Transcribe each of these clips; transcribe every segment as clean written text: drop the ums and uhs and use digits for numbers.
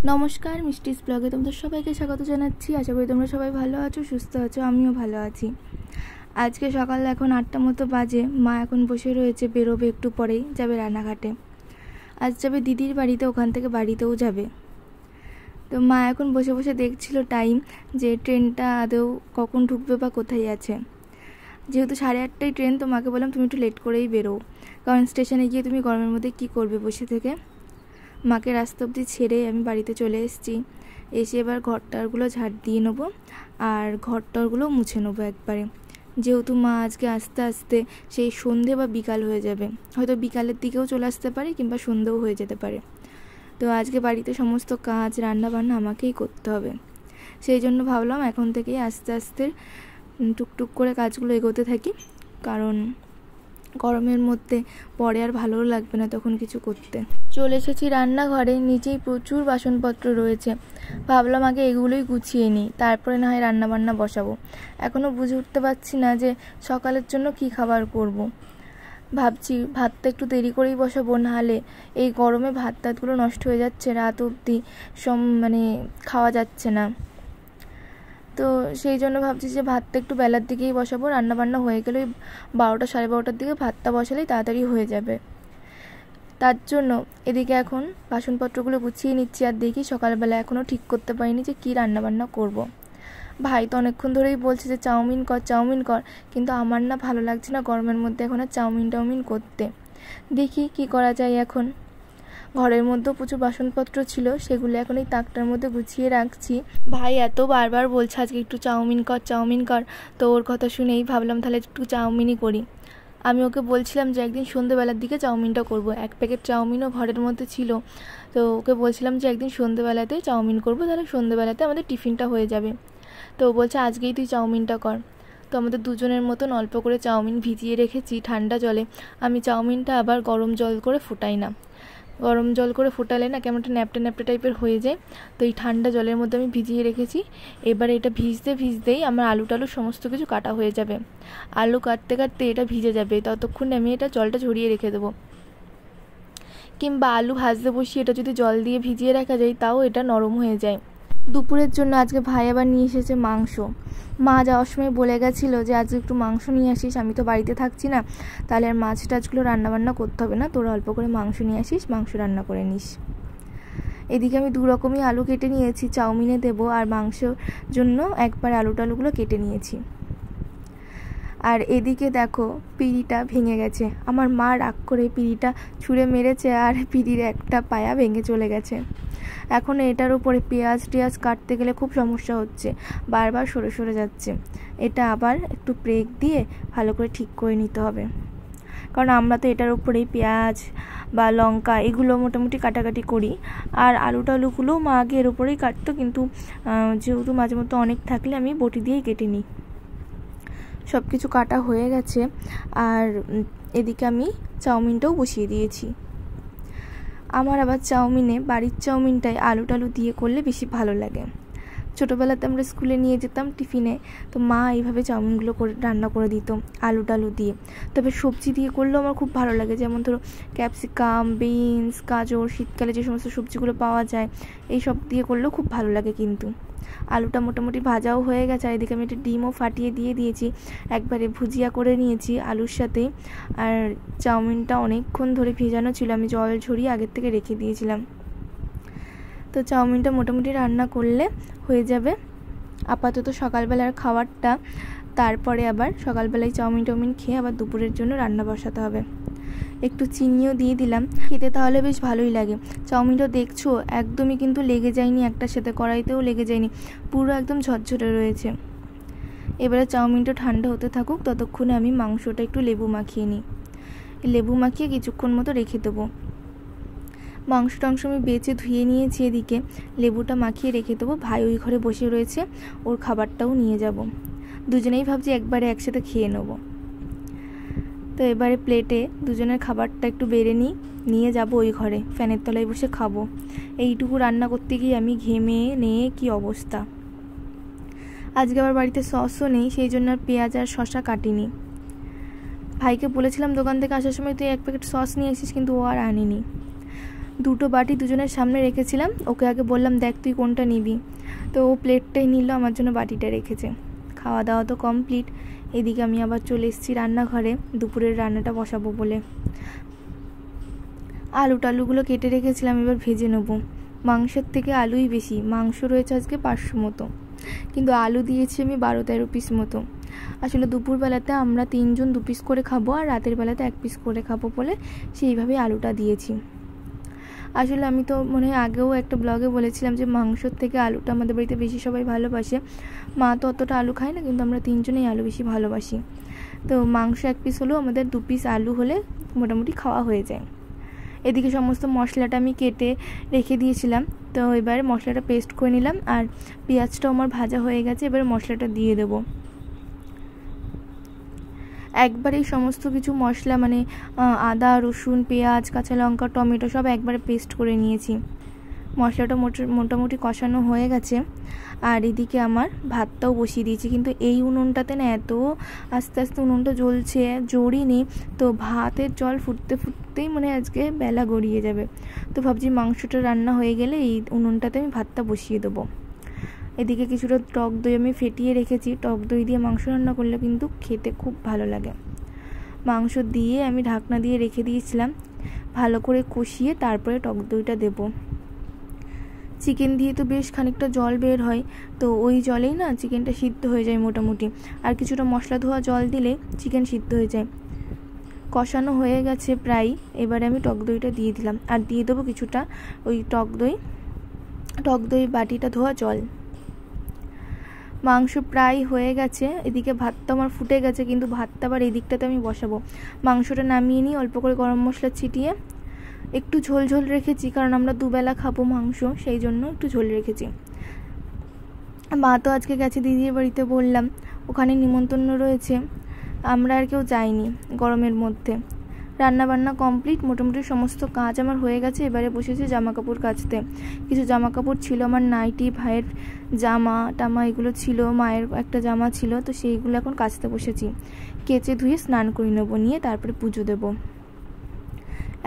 নমস্কার, মিষ্টিস ব্লগে তোমাদের সবাইকে স্বাগত জানাচ্ছি। আশা করি তোমরা সবাই ভালো আছো, সুস্থ আছো। আমিও ভালো আছি। আজকে সকাল এখন 8টা মতো বাজে। মা এখন বসে রয়েছে, বেরোবে একটু পরেই, যাবে রান্নাঘাটে। আজ যাবে দিদির বাড়িতে, ওখান থেকে বাড়িতেও যাবে। তো মা এখন বসে বসে দেখছিল টাইম, যে ট্রেনটা আদৌ কখন ঢুকবে বা কোথায় আছে। যেহেতু 8:30টায় ট্রেন, তো মাকে বললাম তুমি একটু লেট করেই বেরো, কারণ স্টেশনে গিয়ে তুমি গরমের মধ্যে কী করবে বসে থেকে। মাকে রাস্তা অবধি ছেড়ে আমি বাড়িতে চলে এসেছি। এসে এবার ঘরটারগুলো ঝাড় দিয়ে নেবো আর ঘরটারগুলো মুছে নেবো একবারে। যেহেতু মা আজকে আস্তে আস্তে সেই সন্ধে বা বিকাল হয়ে যাবে, হয়তো বিকালের দিকেও চলে আসতে পারে কিংবা সন্ধেও হয়ে যেতে পারে। তো আজকে বাড়িতে সমস্ত কাজ রান্না বান্না আমাকেই করতে হবে। সেই জন্য ভাবলাম এখন থেকেই আস্তে আস্তে টুকটুক করে কাজগুলো এগোতে থাকি, কারণ গরমের মধ্যে পরে আর ভালোও লাগবে না তখন কিছু করতে। চলে এসেছি রান্নাঘরে, নিচেই প্রচুর বাসনপত্র রয়েছে। ভাবলাম আগে এগুলোই গুছিয়ে নিই, তারপরে না হয় রান্নাবান্না বসাবো। এখনও বুঝে উঠতে পারছি না যে সকালের জন্য কি খাবার করব। ভাবছি ভাতটা একটু দেরি করেই বসাবো, নাহলে এই গরমে ভাত টাতগুলো নষ্ট হয়ে যাচ্ছে, রাত অবধি খাওয়া যাচ্ছে না। তো সেই জন্য ভাবছি যে ভাতটা একটু বেলার দিকেই বসাবো। রান্নাবান্না হয়ে গেলে 12টা সাড়ে 12টার দিকে ভাতটা বসালেই তাড়াতাড়ি হয়ে যাবে। তার জন্য এদিকে এখন বাসনপত্রগুলো গুছিয়ে নিচ্ছি। আর দেখি সকালবেলা এখনও ঠিক করতে পারিনি যে কী রান্নাবান্না করব। ভাই তো অনেকক্ষণ ধরেই বলছে যে চাউমিন কর, কিন্তু আমার না ভালো লাগছে না গরমের মধ্যে এখন আর চাউমিন করতে। দেখি কি করা যায়। এখন ঘরের মধ্যেও প্রচুর বাসনপত্র ছিল, সেগুলো এখন এই তাকটার মধ্যে গুছিয়ে রাখছি। ভাই এত বারবার বলছে আজকে একটু চাউমিন কর, তো ওর কথা শুনেই ভাবলাম তাহলে একটু চাউমিনই করি। আমি ওকে বলছিলাম যে একদিন সন্ধ্যেবেলার দিকে চাউমিনটা করব। 1 প্যাকেট চাউমিনও ঘরের মধ্যে ছিল, তো ওকে বলছিলাম যে একদিন সন্ধ্যেবেলাতে চাউমিন করব, তাহলে সন্ধ্যেবেলাতে আমাদের টিফিনটা হয়ে যাবে। তো ও বলছে আজকেই তুই চাউমিনটা কর। তো আমাদের দুজনের মতন অল্প করে চাউমিন ভিজিয়ে রেখেছি ঠান্ডা জলে। আমি চাউমিনটা আবার গরম জল করে ফোটাই না, গরম জল করে ফোটালে না কেমন একটা ন্যাপটা টাইপের হয়ে যায়। তো এই ঠান্ডা জলের মধ্যে আমি ভিজিয়ে রেখেছি। এবারে এটা ভিজতেই আমার আলু টালু সমস্ত কিছু কাটা হয়ে যাবে। আলু কাটতে এটা ভিজে যাবে, ততক্ষণে আমি এটা জলটা ঝরিয়ে রেখে দেবো। কিংবা আলু ভাজতে বসিয়ে এটা যদি জল দিয়ে ভিজিয়ে রাখা যায়, তাও এটা নরম হয়ে যায়। দুপুরের জন্য আজকে ভাই আবার নিয়ে এসেছে মাংস। মা যাওয়ার সময় বলে গেছিলো যে আজকে একটু মাংস নিয়ে আসিস, আমি তো বাড়িতে থাকছি না, তাহলে আর মাছ টাছগুলো রান্নাবান্না করতে হবে না, তোরা অল্প করে মাংস নিয়ে আসিস, মাংস রান্না করে নিস। এদিকে আমি 2 রকমই আলু কেটে নিয়েছি, চাউমিনে দেবো আর মাংসের জন্য একবার আলু টালুগুলো কেটে নিয়েছি। আর এদিকে দেখো পিঁড়িটা ভেঙে গেছে। আমার মা রাগ করে পিঁড়িটা ছুঁড়ে মেরেছে আর পিঁড়ির একটা পায়া ভেঙে চলে গেছে। এখন এটার উপরে পেঁয়াজ কাটতে গেলে খুব সমস্যা হচ্ছে, বারবার সরে যাচ্ছে। এটা আবার একটু ব্রেক দিয়ে ভালো করে ঠিক করে নিতে হবে, কারণ আমরা তো এটার উপরেই পেঁয়াজ বা লঙ্কা এগুলো মোটামুটি কাটাকাটি করি। আর আলু টালুগুলোও মা আগে এর উপরেই কাটতো, কিন্তু যেহেতু মাঝে মধ্যে অনেক থাকলে আমি বটি দিয়েই কেটে নিই। সব কিছু কাটা হয়ে গেছে। আর এদিকে আমি চাউমিনটাও বসিয়ে দিয়েছি। আমার আবার বাড়ির চাউমিনটাই আলু টালু দিয়ে করলে বেশি ভালো লাগে। ছোটোবেলাতে আমরা স্কুলে নিয়ে যেতাম টিফিনে, তো মা এইভাবে চাউমিনগুলো রান্না করে দিত আলু টালু দিয়ে। তবে সবজি দিয়ে করলেও আমার খুব ভালো লাগে, যেমন ধরো ক্যাপসিকাম, বিনস, গাজর, শীতকালে যে সমস্ত সবজিগুলো পাওয়া যায় এই সব দিয়ে করলেও খুব ভালো লাগে। কিন্তু আলুটা মোটামুটি ভাজাও হয়ে গেছে, আর এদিকে আমি একটা ডিমও ফাটিয়ে দিয়ে দিয়েছি, একবারে ভুজিয়া করে নিয়েছি আলুর সাথেই। আর চাউমিনটা অনেকক্ষণ ধরে ভেজানো ছিল, আমি জল ঝরিয়ে আগের থেকে রেখে দিয়েছিলাম। তো চাউমিনটা মোটামুটি রান্না করলে হয়ে যাবে আপাতত সকালবেলার খাবারটা। তারপরে আবার সকালবেলায় চাউমিন খেয়ে আবার দুপুরের জন্য রান্না বসাতে হবে। একটু চিনিও দিয়ে দিলাম, খেতে তাহলে বেশ ভালোই লাগে। চাউমিনটা দেখছো একদমই কিন্তু লেগে যায়নি, একটার সাথে কড়াইতেও লেগে যায়নি, পুরো একদম ঝরঝরে রয়েছে। এবারে চাউমিনটা ঠান্ডা হতে থাকুক, ততক্ষণে আমি মাংসটা একটু লেবু মাখিয়ে নিই। লেবু মাখিয়ে কিছুক্ষণ মতো রেখে দেবো। মাংস টাংস আমি বেছে ধুয়ে নিয়েছি, এদিকে লেবুটা মাখিয়ে রেখে দেবো। ভাই ওই ঘরে বসে রয়েছে, ওর খাবারটাও নিয়ে যাব। দুজনেই ভাবছি একবারে একসাথে খেয়ে নেব। তো এবারে প্লেটে দুজনের খাবারটা একটু বেড়ে নিয়ে যাব ওই ঘরে, ফ্যানের তলায় বসে খাবো। এইটুকু রান্না করতে গিয়ে আমি ঘেমে নিয়ে কি অবস্থা। আজকে আবার বাড়িতে সসও নেই, সেই জন্য আর পেঁয়াজ আর শসা কাটিনি। ভাইকে বলেছিলাম দোকান থেকে আসার সময় তুই 1 প্যাকেট সস নিয়ে এসিস, কিন্তু ও আর আনেনি। দুটো বাটি দুজনের সামনে রেখেছিলাম, ওকে আগে বললাম দেখ তুই কোনটা নিবি, তো ও প্লেটটাই নিল, আমার জন্য বাটিটা রেখেছে। খাওয়া দাওয়া তো কমপ্লিট। এদিকে আমি আবার চলে এসেছি রান্নাঘরে দুপুরের রান্নাটা বসাবো বলে। আলু টালুগুলো কেটে রেখেছিলাম, এবার ভেজে নেব। মাংসের থেকে আলুই বেশি, মাংস রয়েছে আজকে 500 মতো, কিন্তু আলু দিয়েছি আমি 12-13 পিস মতো। আসলে দুপুরবেলাতে আমরা 3 জন 2 পিস করে খাবো, আর রাতের বেলাতে 1 পিস করে খাবো বলে সেইভাবেই আলুটা দিয়েছি। আসলে আমি তো মনে হয় আগেও একটা ব্লগে বলেছিলাম যে মাংসর থেকে আলুটা আমাদের বাড়িতে বেশি সবাই ভালোবাসে। মা তো অতটা আলু খায় না, কিন্তু আমরা 3 জনেই আলু বেশি ভালোবাসি। তো মাংস 1 পিস হলেও আমাদের 2 পিস আলু হলে মোটামুটি খাওয়া হয়ে যায়। এদিকে সমস্ত মশলাটা আমি কেটে রেখে দিয়েছিলাম, তো এবার মশলাটা পেস্ট করে নিলাম, আর পেঁয়াজটাও আমার ভাজা হয়ে গেছে। এবার মশলাটা দিয়ে দেবো একবারে। সমস্ত কিছু মশলা মানে আদা, রসুন, পেঁয়াজ, কাঁচা লঙ্কা, টমেটো সব একবারে পেস্ট করে নিয়েছি। মশলাটা মোটামুটি কষানো হয়ে গেছে। আর এদিকে আমার ভাতটাও বসিয়ে দিয়েছি, কিন্তু এই উনুনটাতে না এত আস্তে আস্তে উনুনটা জ্বলছে, জোরই নেই, তো ভাতের জল ফুটতে ফুটতেই মানে আজকে বেলা গড়িয়ে যাবে। তো ভাবছি মাংসটা রান্না হয়ে গেলে এই উনুনটাতে আমি ভাতটা বসিয়ে দেবো। এদিকে কিছুটা টক দই আমি ফেটিয়ে রেখেছি, টক দই দিয়ে মাংস রান্না করলে কিন্তু খেতে খুব ভালো লাগে। মাংস দিয়ে আমি ঢাকনা দিয়ে রেখে দিয়েছিলাম, ভালো করে কষিয়ে তারপরে টক দইটা দেবো। চিকেন দিয়ে তো বেশ খানিকটা জল বের হয়, তো ওই জলেই না চিকেনটা সিদ্ধ হয়ে যায় মোটামুটি, আর কিছুটা মশলা ধোয়া জল দিলে চিকেন সিদ্ধ হয়ে যায়। কষানো হয়ে গেছে প্রায়, এবারে আমি টক দইটা দিয়ে দিলাম, আর দিয়ে দেবো কিছুটা ওই টক দই বাটিটা ধোয়া জল। মাংস প্রায় হয়ে গেছে, এদিকে ভাতটা আমার ফুটে গেছে, কিন্তু ভাতটা আবার এই দিকটাতে আমি বসাবো। মাংসটা নামিয়ে নিয়ে অল্প করে গরম মশলা ছিটিয়ে একটু ঝোল ঝোল রেখেছি, কারণ আমরা দুবেলা খাবো মাংস, সেই জন্য একটু ঝোল রেখেছি। মা তো আজকে গেছে দিদির বাড়িতে, বললাম ওখানে নিমন্ত্রণ রয়েছে, আমরা আর কেউ যাইনি গরমের মধ্যে। রান্না বান্না কমপ্লিট, মোটামুটি সমস্ত কাজ আমার হয়ে গেছে। এবারে বসেছি জামা কাপড় কাচতে। কিছু জামা কাপড় ছিল আমার, নাইটি, ভাইয়ের জামা টামা এগুলো ছিল, মায়ের একটা জামা ছিল, তো সেইগুলো এখন কাচতে বসেছি। কেচে ধুয়ে স্নান করে নেবো, নিয়ে তারপরে পুজো দেবো।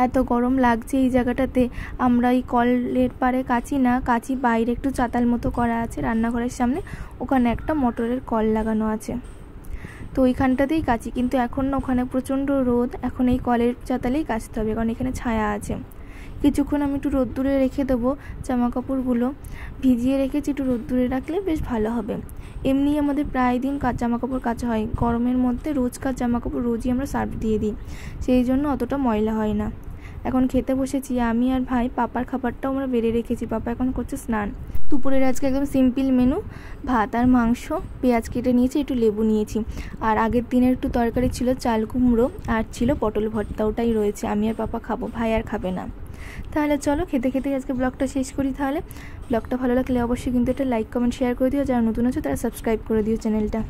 এত গরম লাগছে এই জায়গাটাতে। আমরা এই কলের পাড়ে কাচি না, কাচি বাইরে একটু চাতাল মতো করা আছে রান্নাঘরের সামনে, ওখানে একটা মোটরের কল লাগানো আছে, তো ওইখানটাতেই কাচি। কিন্তু এখন না ওখানে প্রচণ্ড রোদ, এখন এই কলের চাতালেই কাচতে হবে, কারণ এখানে ছায়া আছে। কিছুক্ষণ আমি একটু রোদ্দুরে রেখে দেবো, জামা কাপড়গুলো ভিজিয়ে রেখেছি, একটু রোদ্দুরে রাখলে বেশ ভালো হবে। এমনি আমাদের প্রায় দিন জামা কাপড় কাচা হয়, গরমের মধ্যে রোজকার জামা কাপড় রোজই আমরা সার্ফ দিয়ে দিই, সেই জন্য অতটা ময়লা হয় না। এখন খেতে বসেছি আমি আর ভাই, পাপার খাবারটাও আমরা বেড়ে রেখেছি, পাপা এখন করছে স্নান। দুপুরের আজকে একদম সিম্পল মেনু, ভাত আর মাংস, পেঁয়াজ কেটে নিয়েছি, একটু লেবু নিয়েছি, আর আগের দিনের একটু তরকারি ছিল চাল কুমড়ো, আর ছিল পটল ভর্তা, ওটাই রয়েছে। আমি আর পাপা খাবো, ভাই আর খাবে না। তাহলে চলো খেতে খেতে আজকে ব্লগটা শেষ করি। তাহলে ব্লগটা ভালো লাগলে অবশ্যই কিন্তু একটা লাইক কমেন্ট শেয়ার করে দিও, যারা নতুন আছো তারা সাবস্ক্রাইব করে দিও চ্যানেলটা।